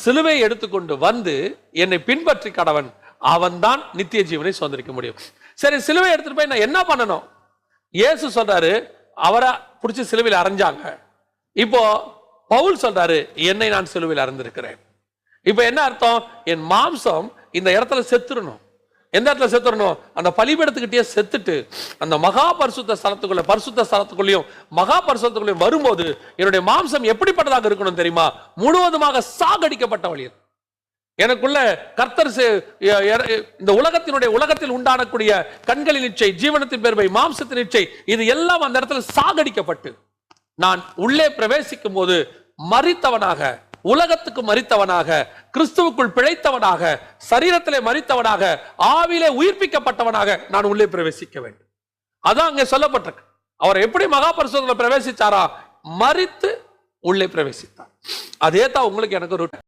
சிலுவை எடுத்துக்கொண்டு வந்து என்னை பின்பற்றி கடவன், அவன் தான் நித்திய ஜீவனை சுதந்திரிக்க முடியும். சரி, சிலுவை எடுத்துட்டு போய் நான் என்ன பண்ணணும்? இயேசு சொல்றாரு, அவரை பிடிச்சி சிலுவையில் அரைஞ்சாங்க. இப்போ பவுல் சொல்றாரு, என்னை நான் சிலுவையில் அறைந்திருக்கிறேன். இப்ப என்ன அர்த்தம்? என் மாம்சம் இந்த இடத்துல செத்துறணும். எந்த இடத்துல செத்துறணும்? அந்த பலிபீடத்துக்கிட்டே செத்துட்டு அந்த மகா பரிசுத்த ஸ்தலத்துக்குள்ளேயும் மகா பரிசுத்தத்துக்குள்ளேயும் வரும்போது என்னுடைய மாம்சம் எப்படிப்பட்டதாக இருக்கணும் தெரியுமா? முழுவதுமாக சாகடிக்கப்பட்ட வழியில் எனக்குள்ள கர்த்தர் இந்த உலகத்தில் உண்டானக்கூடிய கண்களின் இச்சை, ஜீவனத்தின் பெருமை, மாம்சத்தின் இச்சை, இது எல்லாம் அந்த இடத்துல சாகடிக்கப்பட்டு நான் உள்ளே பிரவேசிக்கும் போது மரித்தவனாக, உலகத்துக்கு மரித்தவனாக, கிறிஸ்துவுக்குள் பிழைத்தவனாக, சரீரத்திலே மரித்தவனாக, ஆவிலே உயிர்ப்பிக்கப்பட்டவனாக நான் உள்ளே பிரவேசிக்க வேண்டும். அதான் அங்கே சொல்லப்பட்டிருக்கு. அவர் எப்படி மகா பரிசுத்தத்துல பிரவேசிச்சாரா? மரித்து உள்ளே பிரவேசித்தார். அதே தான் உங்களுக்கு எனக்கு ரூட்.